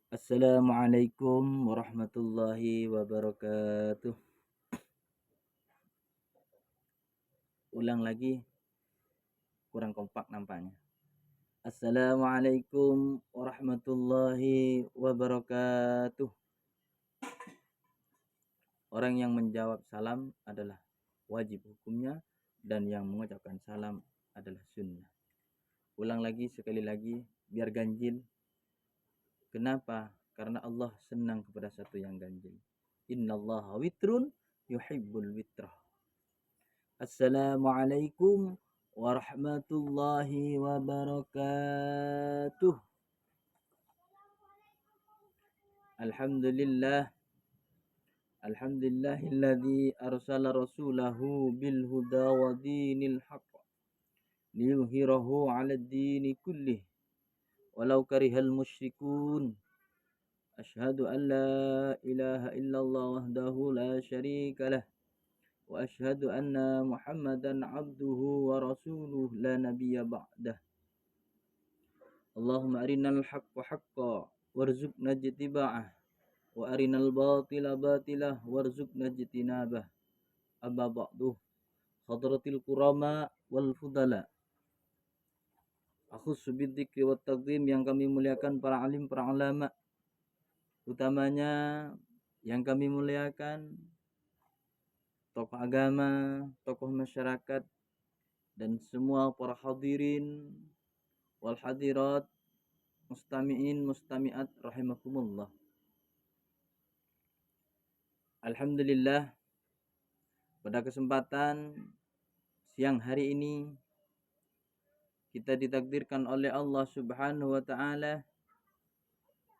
Assalamualaikum warahmatullahi wabarakatuh. Ulang lagi, kurang kompak nampaknya. Assalamualaikum warahmatullahi wabarakatuh. Orang yang menjawab salam adalah wajib hukumnya dan yang mengucapkan salam adalah sunnah. Ulang lagi sekali lagi biar ganjil. Kenapa? Karena Allah senang kepada satu yang ganjil. Innallaha witrun yuhibbul witrah. Assalamualaikum warahmatullahi wabarakatuh. Alhamdulillah. Alhamdulillahilladzi arsala rasulahu bil huda wa dinil haqq liyuhhirahu 'alad dini kullih walau karihal musyrikun. Asyhadu an la ilaha illallah wahdahu la syarika lah wa asyhadu anna Muhammadan 'abduhu wa rasuluh la nabiyya ba'dah. Allahumma arinal haqqa haqqan warzuqna ijtiba'ah wa arinal batila batilah warzuqna ijtinabah. Amma ba'du. Hadratil kurama wal fudala. Akhussu bidzikri wat taqdim, yang kami muliakan para alim, para ulama, utamanya yang kami muliakan tokoh agama, tokoh masyarakat, dan semua para hadirin wal hadirat, mustami'in mustami'at rahimakumullah. Alhamdulillah, pada kesempatan siang hari ini kita ditakdirkan oleh Allah Subhanahu wa taala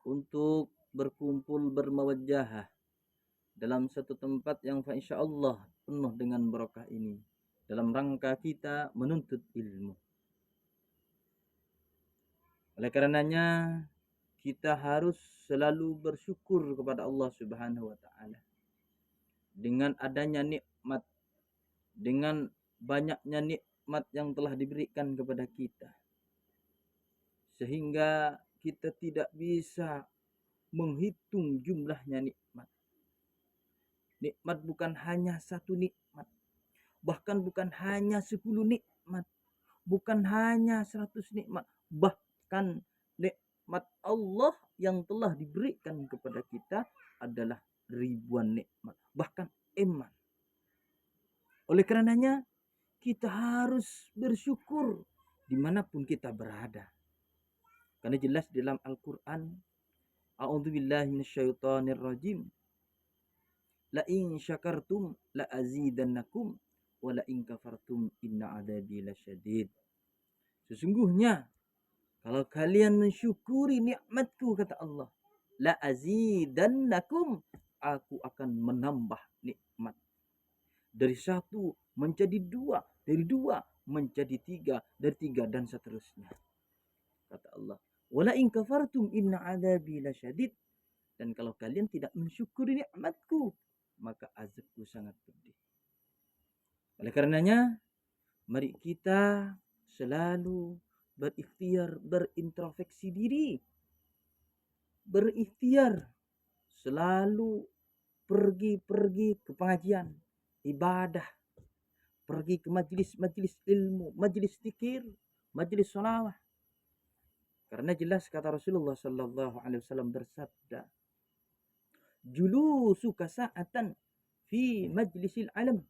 untuk berkumpul bermawajjah dalam satu tempat yang insyaallah penuh dengan berkah ini, dalam rangka kita menuntut ilmu. Oleh karenanya kita harus selalu bersyukur kepada Allah Subhanahu wa taala dengan adanya nikmat, dengan banyaknya nikmat yang telah diberikan kepada kita, sehingga kita tidak bisa menghitung jumlahnya nikmat. Nikmat bukan hanya satu nikmat, bahkan bukan hanya 10 nikmat, bukan hanya 100 nikmat, bahkan nikmat Allah yang telah diberikan kepada kita adalah ribuan nikmat, bahkan eman. Oleh karenanya kita harus bersyukur dimanapun kita berada, karena jelas dalam Al-Quran, a'udzubillahi minasyaitonirrajim, la in syakartum la azidannakum wa la in kafartum inna adzabi lasyadid. Sesungguhnya kalau kalian mensyukuri nikmatku, kata Allah, la azidannakum, aku akan menambah nikmat. Dari 1 menjadi 2, dari 2 menjadi 3, dari 3 dan seterusnya. Kata Allah, wala in kafartum inna adzabi lasyadid, dan kalau kalian tidak mensyukuri nikmatku, maka azabku sangat pedih. Oleh karenanya mari kita selalu berikhtiar, berintrospeksi diri, berikhtiar selalu pergi ke pengajian, ibadah, pergi ke majlis-majlis ilmu, majlis zikir, majlis sholawat. Karena jelas kata Rasulullah sallallahu alaihi wasallam bersabda, julusuka sa'atan fi majlisil alam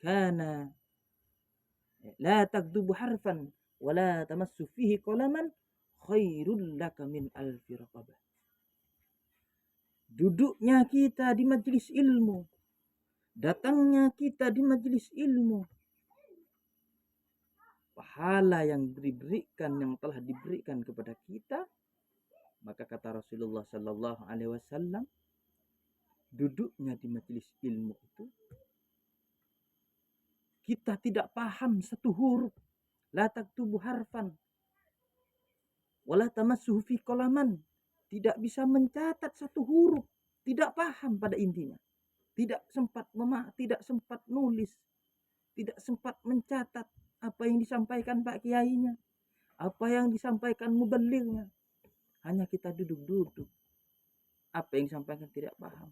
kana la takdubu harfan wa la tamassu fihi qalaman khairul laka min alfi raqabah. Duduknya kita di majlis ilmu, datangnya kita di majlis ilmu, pahala yang diberikan, yang telah diberikan kepada kita, maka kata Rasulullah sallallahu alaihi wasallam, duduknya di majlis ilmu itu kita tidak paham satu huruf, la taktubu harfan wala tamassuhu fi qalaman, tidak bisa mencatat satu huruf, tidak paham pada intinya, tidak sempat nulis, tidak sempat mencatat apa yang disampaikan Pak Kiainya, apa yang disampaikan mubalignya. Hanya kita duduk-duduk apa yang disampaikan tidak paham.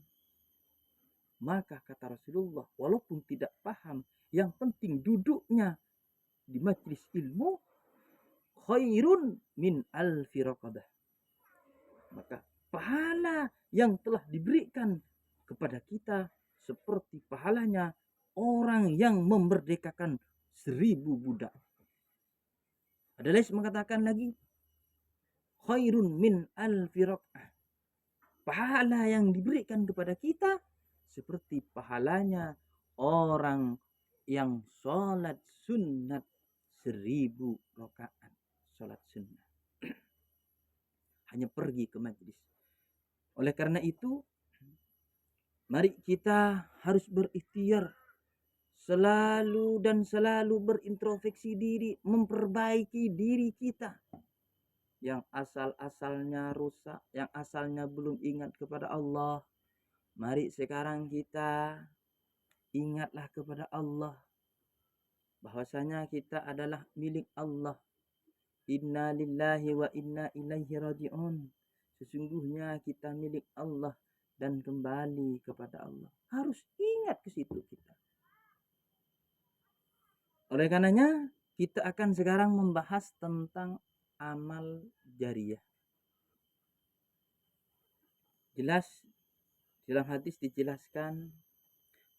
Maka kata Rasulullah, walaupun tidak paham, yang penting duduknya di majelis ilmu khairun min alfi raqabah. Maka pahala yang telah diberikan kepada kita seperti pahalanya orang yang memerdekakan 1000 budak. Ada lagi mengatakan lagi khairun min alfi raqabah. Pahala yang diberikan kepada kita seperti pahalanya orang yang sholat sunat 1000 rakaat sholat sunnah. Hanya pergi ke majlis. Oleh karena itu, mari kita harus berikhtiar selalu dan selalu berintrospeksi diri, memperbaiki diri kita. Yang asal-asalnya rusak, yang asalnya belum ingat kepada Allah. Mari sekarang kita ingatlah kepada Allah. Bahwasanya kita adalah milik Allah. Inna lillahi wa inna ilaihi raji'un. Sesungguhnya kita milik Allah dan kembali kepada Allah. Harus ingat ke situ kita. Oleh karenanya, kita akan sekarang membahas tentang amal jariyah. Jelas dalam hadis dijelaskan,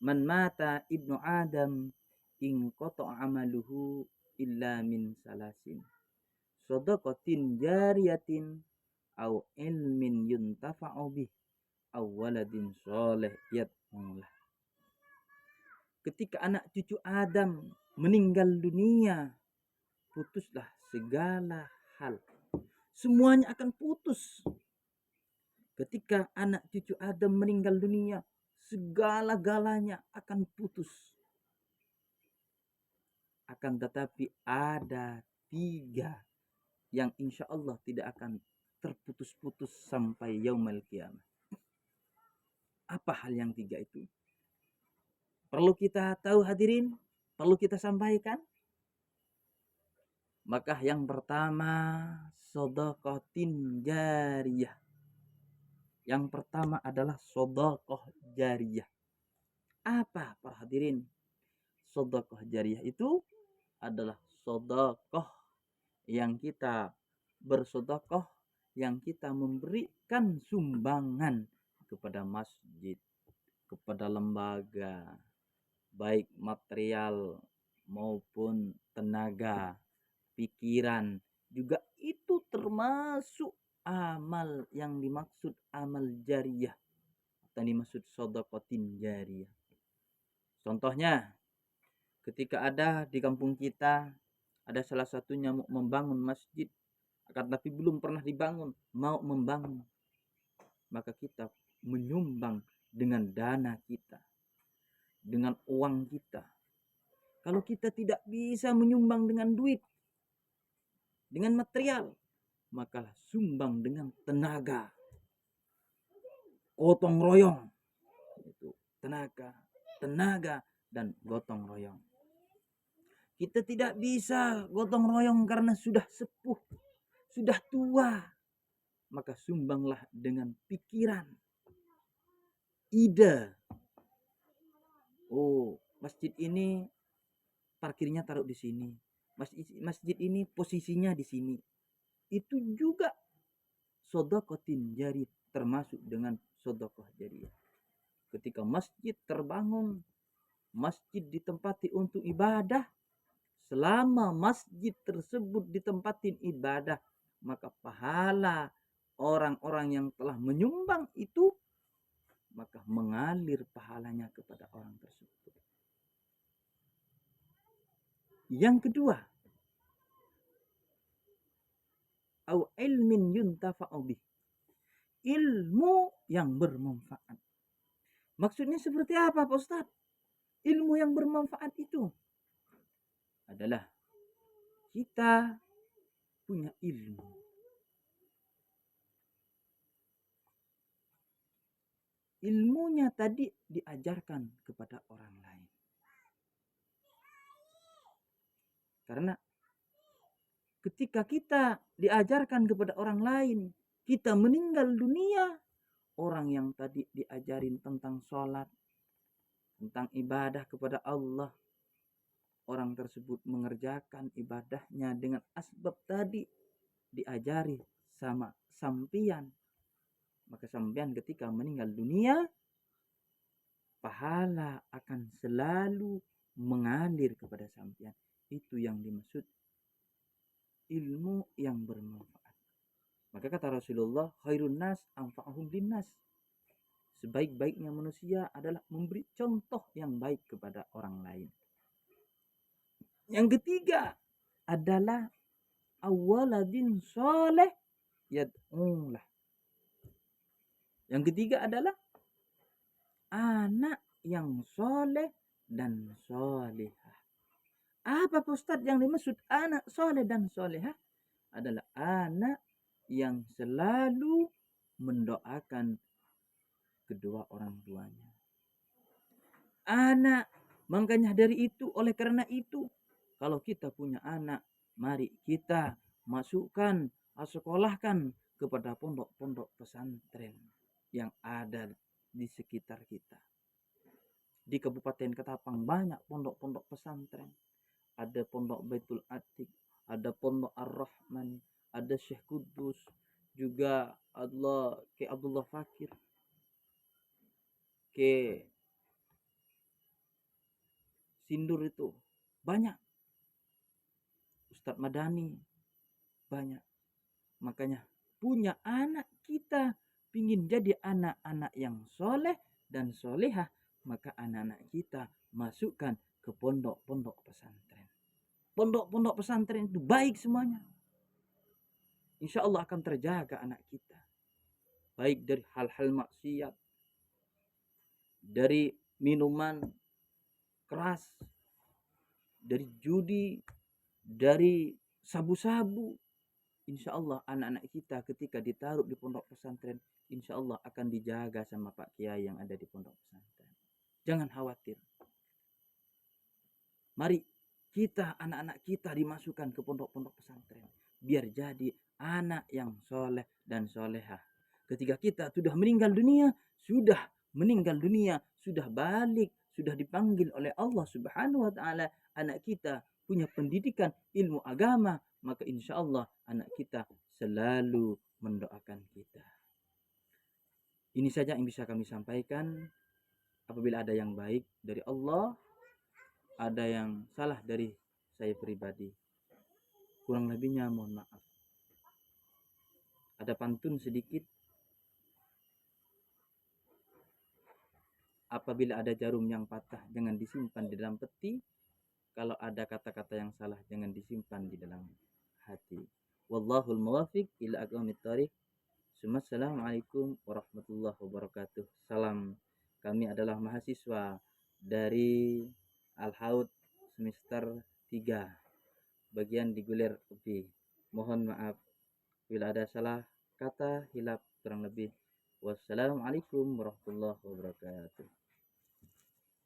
man mata ibnu Adam in qata'a amaluhu illa min salasin. Shadaqatin jariyatin au ilmin yuntafa'u bih au waladin sholeh yad'ulah. Ketika anak cucu Adam meninggal dunia, putuslah segala hal. Semuanya akan putus. Ketika anak cucu Adam meninggal dunia, segala-galanya akan putus. Akan tetapi ada 3 yang insya Allah tidak akan terputus-putus sampai yaumul qiyamah. Apa hal yang 3 itu? Perlu kita tahu hadirin? Perlu kita sampaikan? Maka yang pertama, shadaqatin jariyah. Yang pertama adalah shadaqah jariyah. Apa para hadirin? Shadaqah jariyah itu adalah shadaqah yang kita bersedekah, yang kita memberikan sumbangan kepada masjid, kepada lembaga, baik material maupun tenaga, pikiran, juga itu termasuk amal yang dimaksud amal jariyah atau dimaksud shadaqatin jariyah. Contohnya, ketika ada di kampung kita ada salah satunya mau membangun masjid, akan tapi belum pernah dibangun, mau membangun, maka kita menyumbang dengan dana kita, dengan uang kita. Kalau kita tidak bisa menyumbang dengan duit, dengan material, maka sumbang dengan tenaga, gotong royong. Itu tenaga dan gotong royong. Kita tidak bisa gotong royong karena sudah sepuh, sudah tua. Maka sumbanglah dengan pikiran, ide. Oh, masjid ini parkirnya taruh di sini. Masjid ini posisinya di sini. Itu juga shadaqatin jariyah, termasuk dengan shadaqah jariyah. Ketika masjid terbangun, masjid ditempati untuk ibadah, selama masjid tersebut ditempatin ibadah, maka pahala orang-orang yang telah menyumbang itu, maka mengalir pahalanya kepada orang tersebut. Yang kedua, au ilmin yuntafa'u bih, ilmu yang bermanfaat. Maksudnya seperti apa Pak Ustaz? Ilmu yang bermanfaat itu adalah kita punya ilmu. Ilmunya tadi diajarkan kepada orang lain. Karena ketika kita diajarkan kepada orang lain, kita meninggal dunia, orang yang tadi diajarin tentang sholat, tentang ibadah kepada Allah, orang tersebut mengerjakan ibadahnya dengan asbab tadi diajari sama sampian, maka sampian ketika meninggal dunia pahala akan selalu mengalir kepada sampian. Itu yang dimaksud ilmu yang bermanfaat. Maka kata Rasulullah, khairun nas anfa'uhum linnas. Sebaik-baiknya manusia adalah memberi contoh yang baik kepada orang lain. Yang ketiga adalah awaladin soleh yad'ulah. Yang ketiga adalah anak yang soleh dan solehah. Apa Ustadz yang dimaksud anak soleh dan solehah? Adalah anak yang selalu mendoakan kedua orang tuanya. Anak, makanya dari itu, oleh karena itu, kalau kita punya anak, mari kita masukkan, sekolahkan kepada pondok-pondok pesantren yang ada di sekitar kita. Di Kabupaten Ketapang banyak pondok-pondok pesantren. Ada pondok Baitul Atiq, ada pondok Ar-Rahman, ada Syekh Kudus, juga ke Abdullah Fakir, ke Sindur itu banyak. Ustadz Madani banyak. Makanya punya anak kita pingin jadi anak-anak yang soleh dan solehah, maka anak-anak kita masukkan ke pondok-pondok pesantren. Pondok-pondok pesantren itu baik semuanya. Insya Allah akan terjaga anak kita. Baik dari hal-hal maksiat, dari minuman keras, dari judi, dari sabu-sabu. Insya Allah anak-anak kita ketika ditaruh di pondok pesantren, insya Allah akan dijaga sama Pak Kiai yang ada di pondok pesantren. Jangan khawatir. Mari kita, anak-anak kita dimasukkan ke pondok-pondok pesantren, biar jadi anak yang soleh dan solehah. Ketika kita sudah meninggal dunia, sudah balik, sudah dipanggil oleh Allah Subhanahu wa Ta'ala, anak kita punya pendidikan ilmu agama, maka insya Allah anak kita selalu mendoakan kita. Ini saja yang bisa kami sampaikan. Apabila ada yang baik dari Allah, ada yang salah dari saya pribadi, kurang lebihnya mohon maaf. Ada pantun sedikit. Apabila ada jarum yang patah, jangan disimpan di dalam peti. Kalau ada kata-kata yang salah, jangan disimpan di dalam hati. Wallahul muwaffiq ila aqwamit thoriq. Assalamualaikum warahmatullahi wabarakatuh. Salam. Kami adalah mahasiswa dari Al-Haud semester 3, bagian di Guler UPI. Mohon maaf bila ada salah kata, hilaf kurang lebih. Wassalamualaikum warahmatullahi wabarakatuh.